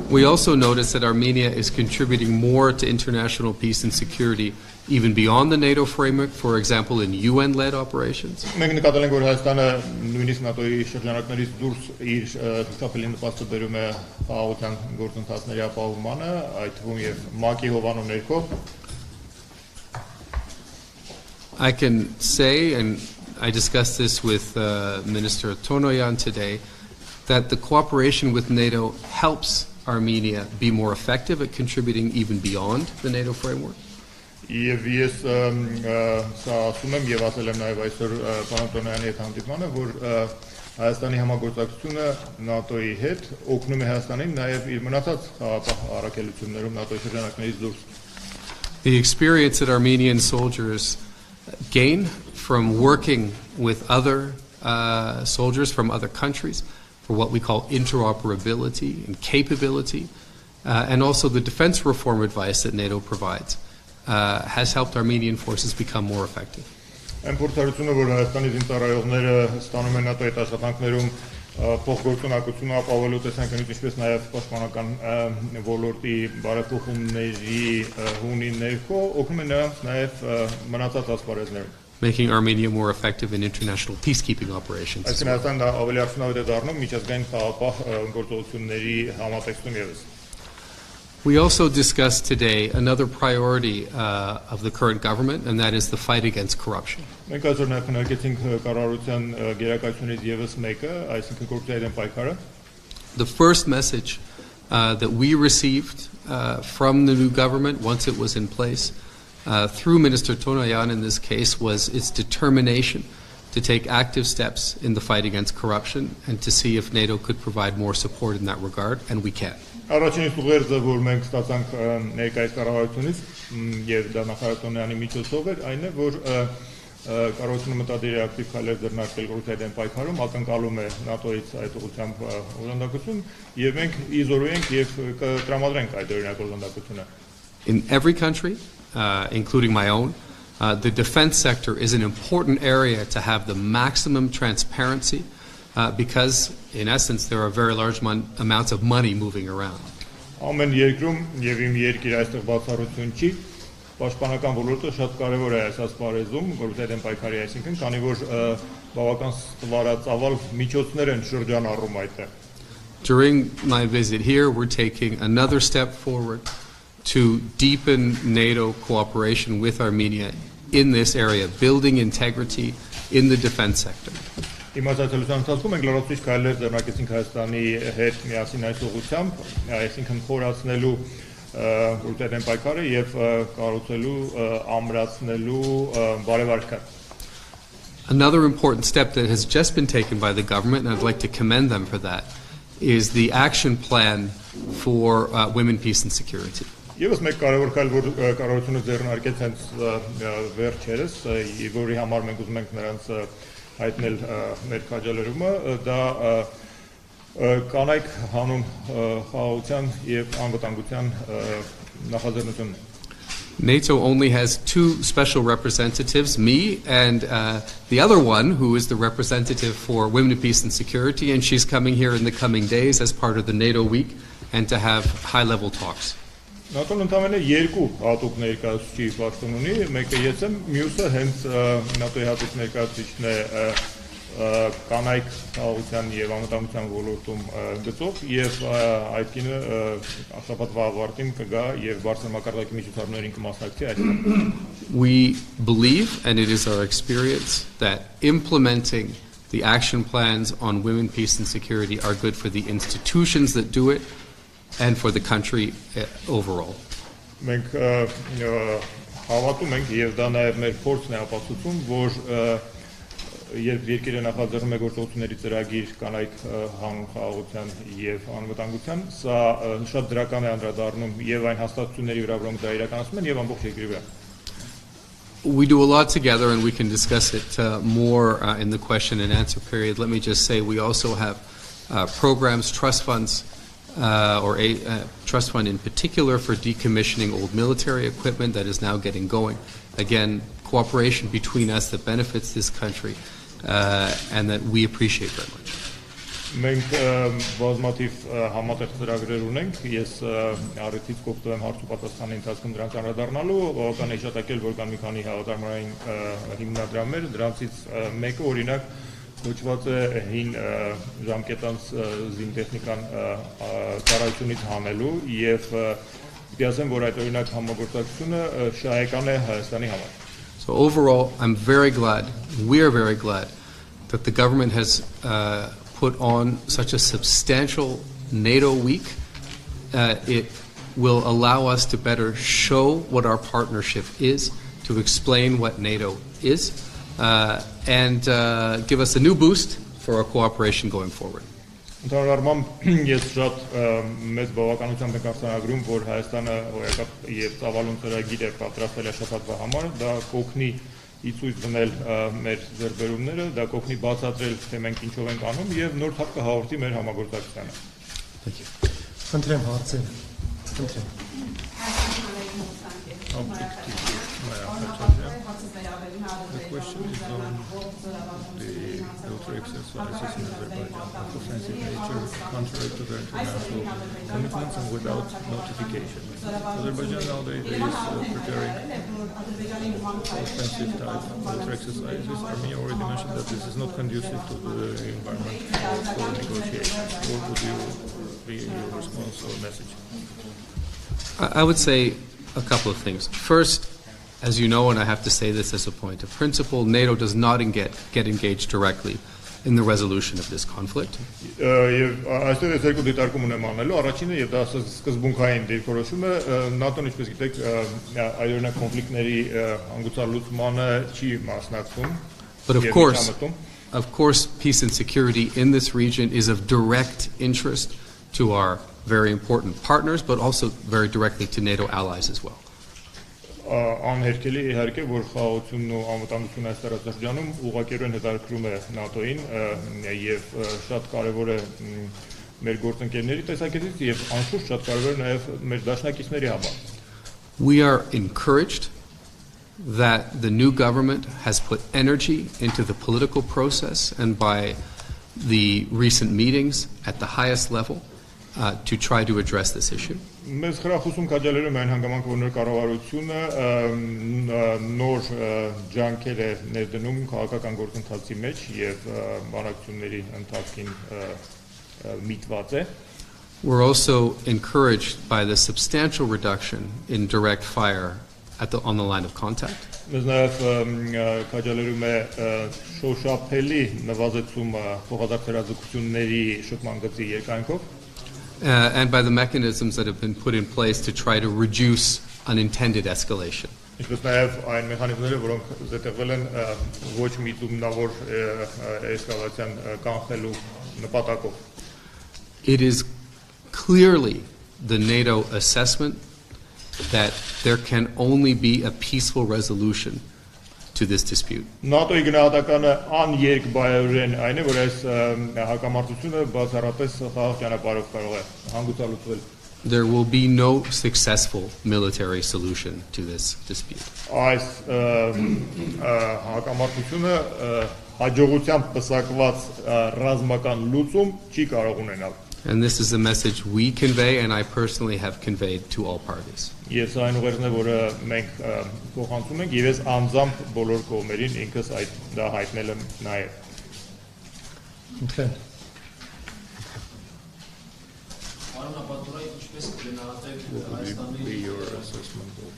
We also notice that Armenia is contributing more to international peace and security even beyond the NATO framework, for example, in UN-led operations. Մենք նկատել ենք, որ Հայաստանը նույնիսկ ՆԱՏՕ-ի շրջանակներից դուրս իր ցուցաբերի նպաստը բերում է խաղաղության գործընթացների ապահովմանը, այդ թվում եւ ՄԱԿ-ի հովանու ներքո. I can say, and I discussed this with Minister Tonoyan today, that the cooperation with NATO helps Armenia be more effective at contributing even beyond the NATO framework. Եվ ես սա ասում եմ եւ ասել եմ նաեւ այսօր պարոն Տոնոյանի հետ հանդիպմանը, որ Հայաստանի համագործակցությունը ՆԱՏՕ-ի հետ օգնում է Հայաստանին նաեւ իր մնացած խաղաղ առաքելություններում ՆԱՏՕ-ի շրջանակներից դուրս. The experience that Armenian soldiers gain from working with other soldiers from other countries for what we call interoperability and capability, and also the defense reform advice that NATO provides, has helped Armenian forces become more effective. Այն փորձառությունը, որ Հայաստանի զինծառայողները ստանում են ՆԱՏՕ-ի աշխատանքներում փոխգործունակությունը ապահովելու տեսանկյունից, ինչպես նաև պաշտպանական ոլորտի բարեփոխումների հունի ներքո, օգնում է նրանց նաև մնացած ասպարեզներում. Making Armenia more effective in international peacekeeping operations. Այսինքն Հայաստանը ավելի արդյունավետ է դառնում միջազգային խաղաղապահ գործողությունների համատեքստում ևս. We also discussed today another priority of the current government, and that is the fight against corruption. Մենք այսօր նաև քննարկեցինք կառավարության գերակայությունից ևս մեկը, այսինքն կոռուպցիայի դեմ պայքարը. The first message that we received from the new government once it was in place, through Minister Tonoyan in this case, was its determination to take active steps in the fight against corruption and to see if NATO could provide more support in that regard, and we can. Առաջին ուղերձը, որ մենք ստացանք ներկայիս կառավարությունից եւ դա նախարար Տոնոյանի միջոցով էր, այն է, որ կառավարությունը մտադիր է ակտիվ քայլեր ձեռնարկել կոռուպցիայի դեմ պայքարում, ակնկալում է ՆԱՏՕ-ից այդ ուղղությամբ օժանդակություն եւ մենք իզորուենք եւ կտրամադրենք այդ օրինակ օժանդակությունը. In every country, including my own, the defense sector is an important area to have the maximum transparency, because in essence there are very large amounts of money moving around. Ամեն երկրում եւ իմ երկիրը այստեղ բացառություն չի, պաշտպանական ոլորտը շատ կարեւոր է այս ասպարեզում, կոռուպցիայի դեմ պայքարի, այսինքն քանի որ բավական ստվարածավալ միջոցներ են շրջանառում այդտեղ. During my visit here, we're taking another step forward to deepen NATO cooperation with Armenia in this area, building integrity in the defense sector. Իմացածության ընթացքում ենք լրացուցիչ քայլեր ձեռնարկեցինք Հայաստանի հետ միասին այս ուղղությամբ, այսինքն խորացնելու կոռուպցիայի դեմ պայքարը եւ կառուցելու ամրացնելու բարեվարկը. Another important step that has just been taken by the government, and I'd like to commend them for that, is the action plan for women, peace and security. Եվս մեկ կարևոր քայլ, որ կառավարությունը ձեռնարկեց հենց վերջերս, որի համար մենք ուզում ենք նրանց հայտնել մեր քաջալերումը, դա կանայք հանուն խաղաղության եւ անվտանգության նախաձեռնությունն է. NATO only has two special representatives, me and the other one who is the representative for Women, Peace and Security, and she's coming here in the coming days as part of the NATO week and to have high-level talks. ՆԱՏՕ-ն ընդամենը երկու հատուկ ներկայացուցիչ պաշտոն ունի, մեկը ես եմ, մյուսը հենց ՆԱՏՕ-ի հատուկ ներկայացուցիչն է կանայք խաղաղության եւ անվտանգության ոլորտում գծով եւ այդ կինը շաբաթվա ավարտին կգա եւ բարձր մակարդակի միջոցառումներին կմասնակցի այստեղ. We believe, and it is our experience, that implementing the action plans on women, peace and security are good for the institutions that do it and for the country overall. Մենք հավատում ենք եւ դա նաեւ մեր փորձն է ապացուցում, որ երբ երկիրը նախաձեռնում է գործողությունների ծրագիր կանայք հանուն խաղաղության եւ անվտանգության, սա շատ դրական է անդրադառնում եւ այն հաստատությունների վրա, որոնք դա իրականացնում են եւ ամբողջ երկրի վրա. We do a lot together, and we can discuss it more in the question and answer period. Let me just say we also have programs, trust funds, or a trust fund in particular for decommissioning old military equipment that is now getting going. Again, cooperation between us that benefits this country and that we appreciate very much. Մենք բազմաթիվ համատեղ ծրագրեր ունենք, ես առիթից կօգտվեմ հարց ու պատասխանի ընթացքում դրանց անդրադառնալու, բավական է հիշատակել, որ կան մի քանի հավատարմային հիմնադրամներ, դրանցից մեկը օրինակ կոչված է հին ժամկետանց զինտեխնիկան ծառայությունից հանելու եւ պիտի ասեմ, որ այդ օրինակ համագործակցությունը շահեկան է Հայաստանի համար։ So overall, I'm very glad, we are very glad that the government has put on such a substantial NATO week. It will allow us to better show what our partnership is, to explain what NATO is, and give us a new boost for our cooperation going forward. Ընդհանուր առմամբ ես շատ մեծ բավականությամբ եմ արձանագրում, որ Հայաստանը հոյակապ եւ ծավալուն ծրագիր է պատրաստել շփատվա համար, դա կօգնի ի ցույց դնել մեր ձեռբերումները, դա կօգնի բացատրել, թե մենք ինչով ենք անում եւ նոր թափ կհաղորդի մեր համագործակցությանը։ Խնդրեմ հարցեր։ Խնդրեմ։ The question is on the military exercises in Azerbaijan of offensive nature, contrary to their international commitments and without notification. Azerbaijan nowadays is preparing offensive type military exercises. Armenia already mentioned that this is not conducive to the environment for negotiations. What would you be your response or message? I would say a couple of things. First, as you know, and I have to say this as a point of principle, NATO does not get engaged directly in the resolution of this conflict. Եվ այստեղ ես երկու դիտարկում ունեմ անելու, առաջինը եւ դա սկզբունքային դիրքորոշումը, ՆԱՏՕ-ն ինչպես գիտեք, այօրինակ կոնֆլիկտների հանգուցալուծմանը չի մասնակցում։ But of course, peace and security in this region is of direct interest to our very important partners, but also very directly to NATO allies as well. Անհերքելի իհարկե, որ խաղաղությունն ու անվտանգությունը այս տարածաշրջանում ուղղակիորեն հետաքրքրում է ՆԱՏՕ-ին եւ շատ կարեւոր է մեր գործընկերների տեսակետից եւ անշուշտ շատ կարեւոր է նաեւ մեր դաշնակիցների համար. We are encouraged that the new government has put energy into the political process and by the recent meetings at the highest level to try to address this issue. Մեզ խրախուսում քաջալերում այն հանգամանքը, որ նոր կառավարությունը նոր ջանքեր է ներդնում քաղաքական գործընթացի մեջ եւ բանակցությունների ընթացքին միտված է. We're also encouraged by the substantial reduction in direct fire on the line of contact. Մեզ նաեւ քաջալերում է շոշափելի նվազեցումը փոխադարձ հրաձգությունների շփման գծի երկայնքով. And by the mechanisms that have been put in place to try to reduce unintended escalation. It is clearly the NATO assessment that there can only be a peaceful resolution to this dispute. ՆԱՏՕ-ի գնահատականը աներկբայորեն այն է, որ այս հակամարտությունը բացառապես խաղաղ ճանապարհով կարող է հանգուցալուծվել. There will be no successful military solution to this dispute. Այս հակամարտությունը հաջողությամբ պսակված ռազմական լուծում չի կարող ունենալ. And this is a message we convey and I personally have conveyed to all parties. Ես այն ուղերձն է, որը մենք փոխանցում ենք, եւ ես անձամբ բոլոր կողմերին ինքս այդ դա հայտնել եմ նաեւ. Your assessment of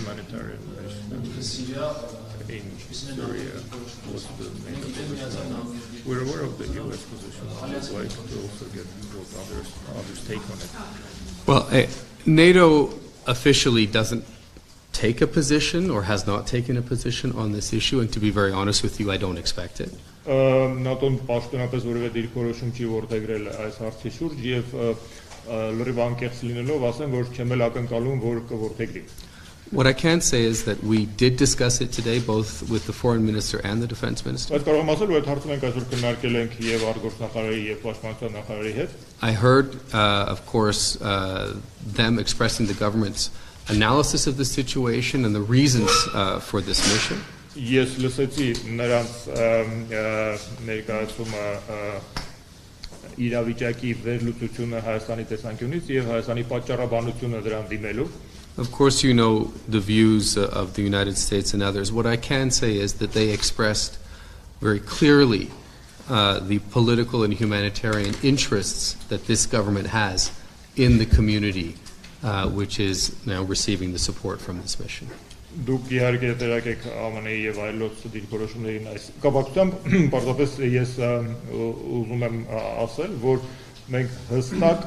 humanitarian in Syria was the main position. We're aware of the U.S. position. I'd like to also get what others take on it. Well, NATO officially doesn't take a position or has not taken a position on this issue, and to be very honest with you, I don't expect it. ՆԱՏՕ-ն պաշտոնապես որևէ դիրքորոշում չի որդեգրել այս հարցի շուրջ եւ լրիվ անկեղծ լինելով ասեմ, որ չեմ էլ ակնկալում, որ կորդեգրի. What I can say is that we did discuss it today, both with the foreign minister and the defense minister. I heard, of course, them expressing the government's analysis of the situation and the reasons for this mission. ես լսեցի նրանց ներկայացումը իրավիճակի վերլուծությունը Հայաստանի տեսանկյունից եւ Հայաստանի պատճառաբանությունը դրան դիմելու. Of course, you know the views of the United States and others. What I can say is that they expressed very clearly the political and humanitarian interests that this government has in the community, which is now receiving the support from this mission. Դուք իհարկե դերակեք ԱՄՆ-ի եւ այլոց դիրքորոշումներին այս կապակցությամբ պարզապես ես ուզում եմ ասել, որ մենք հստակ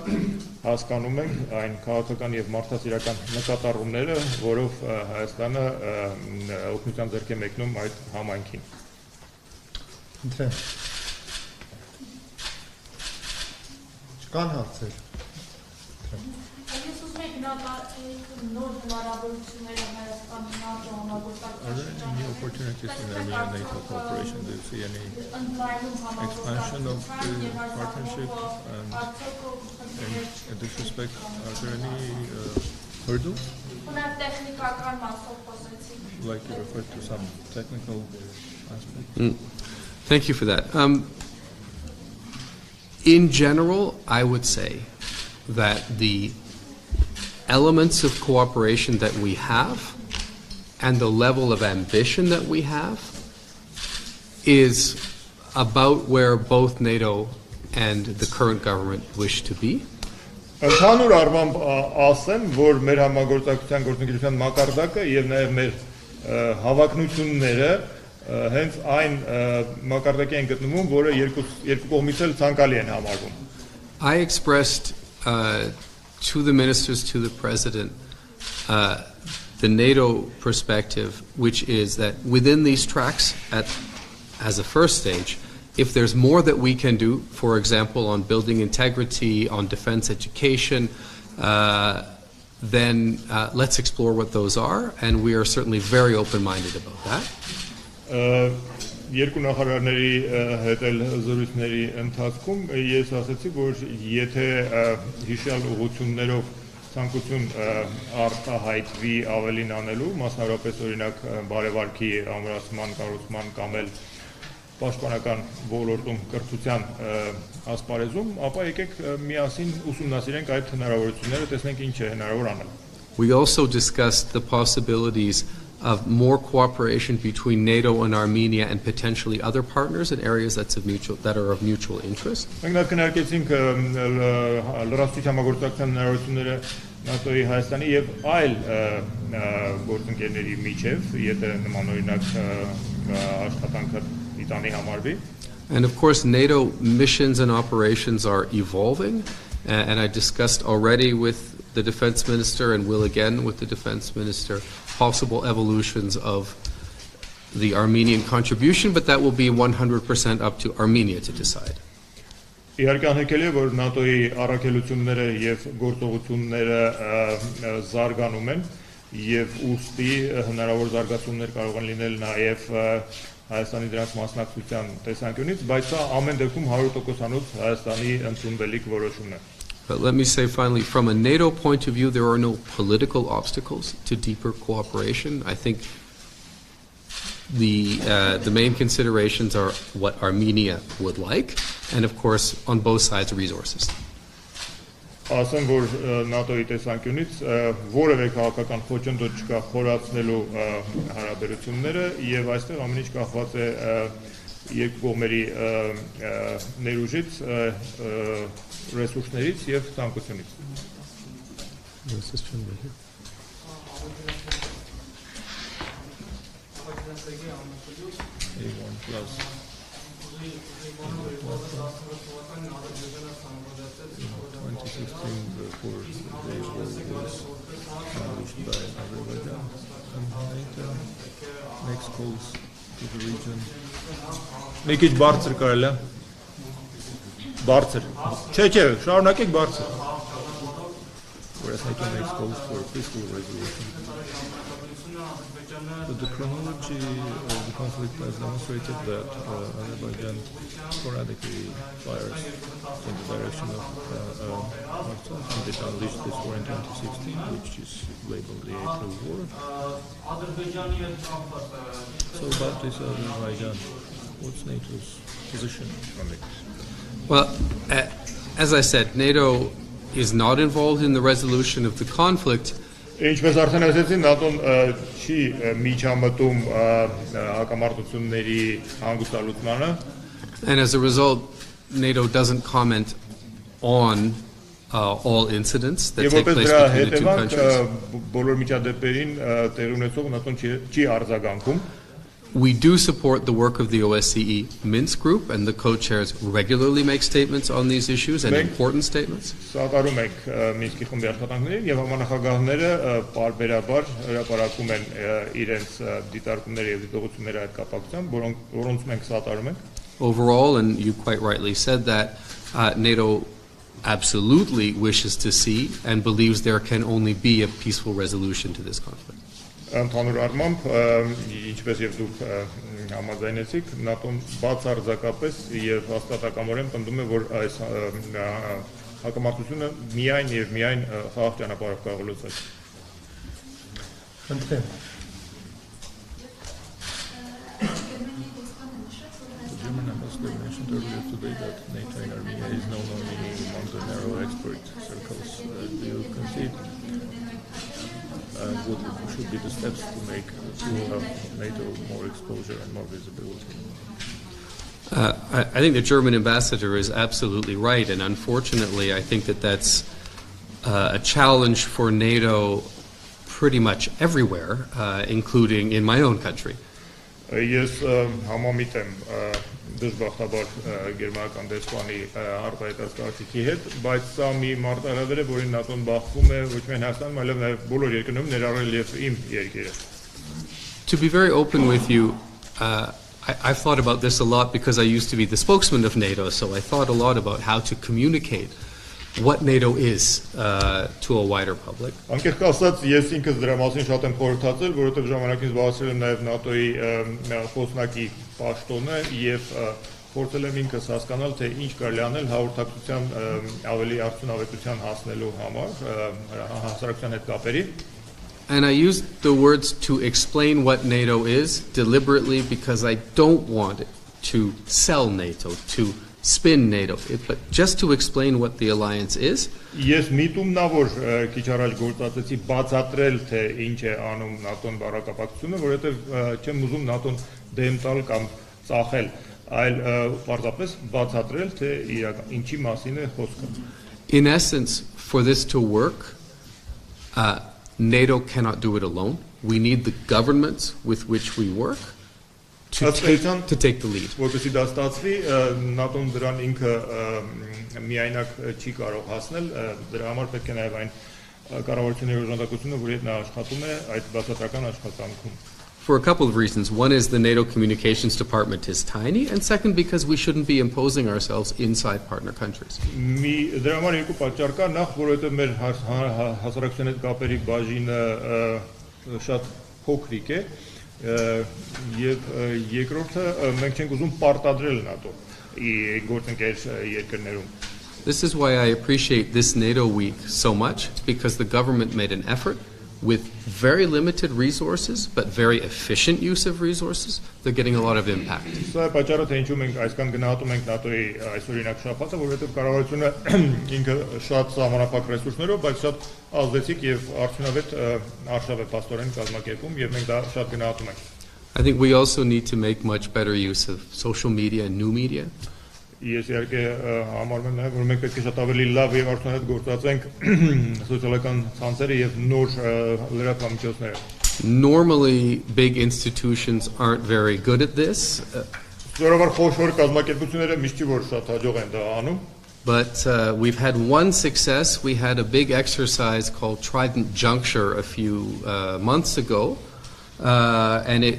հասկանում ենք այն քաղաքական եւ մարդասիրական նկատառումները, որով Հայաստանը օգնության ձեռք է մեկնում այդ համայնքին. Ընտրեմ. Չկան հարցեր. Are there any new opportunities in Armenia-NATO cooperation? Do you see any expansion of the partnership? And in this respect, are there any hurdles? Like you referred to some technical aspects? Thank you for that. In general, I would say that the elements of cooperation that we have and the level of ambition that we have is about where both NATO and the current government wish to be. Ընդհանուր առմամբ ասեմ, որ մեր համագործակցության գործընկերության մակարդակը եւ նաեւ մեր հավակնությունները հենց այն մակարդակի են գտնվում, որը երկու կողմից էլ ցանկալի են համարվում. I expressed to the ministers, to the president, the NATO perspective, which is that within these tracks, as a first stage, if there's more that we can do, for example, on building integrity, on defense education, then let's explore what those are, and we are certainly very open-minded about that. Երկու նախարարների հետ էլ զրույցների ընթացքում ես ասացի, որ եթե հիշյալ ուղղություններով ցանկություն արտահայտվի ավելին անելու, մասնավորապես օրինակ բարևարքի ամրացման, կառուցման կամ էլ պաշտպանական ոլորտում կրթության ասպարեզում, ապա եկեք միասին ուսումնասիրենք այդ հնարավորությունները, տեսնենք ինչ է հնարավոր անել. We also discussed the possibilities of more cooperation between NATO and Armenia and potentially other partners in areas that are of mutual interest. Մենք նաև քննարկեցինք լրացուցիչ համագործակցության հնարավորությունները ՆԱՏՕ-ի Հայաստանի եւ այլ գործընկերների միջև, եթե նմանօրինակ աշխատանքը դիտանի համարվի. And of course, NATO missions and operations are evolving, and I discussed already with the defense minister and will again with the defense minister possible evolutions of the Armenian contribution, but that will be 100% up to Armenia to decide. Իհարկե անհեքելի է, որ ՆԱՏՕ-ի առաքելությունները եւ գործողությունները զարգանում են եւ ուստի հնարավոր զարգացումներ կարող են լինել նաեւ Հայաստանի դրանց մասնակցության տեսանկյունից, բայց սա ամեն դեպքում 100%-անոց Հայաստանի ընդունվելիք որոշումն է. But let me say finally, from a NATO point of view, there are no political obstacles to deeper cooperation. I think the main considerations are what Armenia would like, and of course, on both sides, resources. Ասեմ, որ ՆԱՏՕ-ի տեսանկյունից որևէ քաղաքական խոչընդոտ չկա խորացնելու հարաբերությունները եւ այստեղ ամեն ինչ կախված է երկու կողմերի ներուժից, ռեսուրսներից եւ ցանկությունից. Next calls to the region. Մի քիչ բարձր կարելի է։ Բարձր։ Չէ, շարունակեք բարձր։ Whereas NATO makes calls for peaceful resolution. But the chronology of the conflict has demonstrated that Azerbaijan sporadically fires in the direction of Artsakh, and it unleashed this war in 2016, which is labeled the April War. So about this Azerbaijan, what's NATO's position on it? Well, as I said, NATO is not involved in the resolution of the conflict. Ինչպես արդեն ասեցի, ՆԱՏՕ-ն չի միջամտում հակամարտությունների հանգուցալուծմանը, And as a result, NATO doesn't comment on all incidents that եւ take որպես place դրա between the two հետևանք countries. բոլոր միջադեպերին տեղի ունեցող ՆԱՏՕ-ն չի արձագանքում։ We do support the work of the OSCE Minsk group, and the co-chairs regularly make statements on these issues, and important statements. Սատարում ենք Մինսկի խմբի աշխատանքներին եւ համանախագահները պարբերաբար հրապարակում են իրենց դիտարկումները եւ դիտողությունները այդ կապակցությամբ, որոնց մենք սատարում ենք։ Overall, and you quite rightly said that, NATO absolutely wishes to see and believes there can only be a peaceful resolution to this conflict. Ընդհանուր առմամբ, ինչպես եւ դուք համաձայնեցիք, ՆԱՏՕ-ն բացարձակապես եւ հաստատակամորեն պնդում է, որ այս հակամարտությունը միայն եւ միայն խաղաղ ճանապարհով կարող լուծել։ Խնդրեմ։ The German ambassador mentioned earlier today that NATO in Armenia is known only among the narrow expert circles. Do you concede? What should be the steps to have NATO more exposure and more visibility? I think the German ambassador is absolutely right, and unfortunately, I think that that's a challenge for NATO pretty much everywhere, including in my own country. Ես համամիտ եմ դժբախտաբար գերմանական դեսպանի արտահայտած կարծիքի հետ, բայց սա մի մարտահրավեր է, որին ՆԱՏՕ-ն բախվում է ոչ միայն Հայաստանում, այլև նաև բոլոր երկրներում, ներառել եւ իմ երկիրը։ To be very open with you, I've thought about this a lot because I used to be the spokesman of NATO, so I thought a lot about how to communicate what NATO is to a wider public. Անկեղծ ասած, ես ինքս դրա մասին շատ եմ խորհրդածել, որովհետև ժամանակին զբաղեցրել եմ նաև ՆԱՏՕ-ի խոսնակի պաշտոնը եւ փորձել եմ ինքս հասկանալ, թե ինչ կարելի անել հաղորդակցության ավելի արդյունավետության հասնելու համար հասարակության հետ կապերի։ And I used the words to explain what NATO is deliberately because I don't want it to sell NATO, to spin NATO, but just to explain what the alliance is. Ես միտումնա որ քիչ առաջ գործածեցի բացատրել թե ինչ է անում ՆԱՏՕ-ն բառակապակցությունը, որովհետև չեմ ուզում ՆԱՏՕ-ն դեմ տալ կամ ծախել, այլ պարզապես բացատրել թե իրական ինչի մասին է խոսքը։ In essence, for this to work, NATO cannot do it alone. We need the governments with which we work to take the lead. Որպեսզի դա ստացվի, ՆԱՏՕ-ն դրան ինքը միայնակ չի կարող հասնել, դրա համար պետք է նաև այն կառավարությունների օժանդակությունը, որի հետ նա աշխատում է այդ բացատրական աշխատանքում։ For a couple of reasons. One is the NATO communications department is tiny, and second because we shouldn't be imposing ourselves inside partner countries. Դրա համար երկու պատճառ կա, նախ որովհետև մեր հասարակության հետ կապերի բաժինը շատ փոքրիկ է, եւ երկրորդը մենք չենք ուզում պարտադրել ՆԱՏՕ-ի գործընկեր երկրներում։ This is why I appreciate this NATO week so much, because the government made an effort with very limited resources but very efficient use of resources. They're getting a lot of impact. Սա է պատճառը, թե ինչու մենք այսքան գնահատում ենք ՆԱՏՕ-ի այս օրինակ շաբաթը, որովհետև կառավարությունը ինքը շատ սահմանափակ ռեսուրսներով, բայց շատ ազդեցիկ եւ արդյունավետ արշավ է փաստորեն կազմակերպում եւ մենք դա շատ գնահատում ենք։ I think we also need to make much better use of social media and new media. Ես իհարկե համարում եմ նաև, որ մենք պետք է շատ ավելի լավ եւ արդյունավետ գործածենք սոցիալական ցանցերը եւ նոր լրատվամիջոցները։ Normally, big institutions aren't very good at this. Սովորաբար խոշոր կազմակերպությունները միշտ չի որ շատ հաջող են դա անում։ But we've had one success. We had a big exercise called Trident Juncture a few months ago, and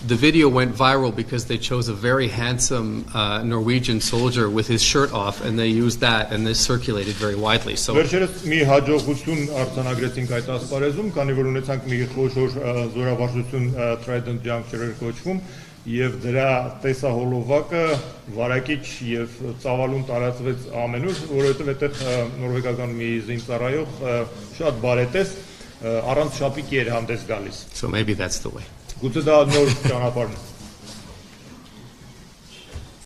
the video went viral because they chose a very handsome Norwegian soldier with his shirt off, and they used that, and this circulated very widely. So վերջերս մի հաջողություն արձանագրեցինք այդ ասպարեզում, քանի որ ունեցանք մի խոշոր զորավարժություն Trident Juncture-ը կոչվում, եւ դրա տեսահոլովակը վարակիչ եւ ծավալուն տարածվեց ամենուր, որովհետեւ այդտեղ նորվեգական մի զինծառայող շատ բարետես առանց շապիկի էր հանդես գալիս. So maybe that's the way. Գուցե դա նոր ճանապարհն է.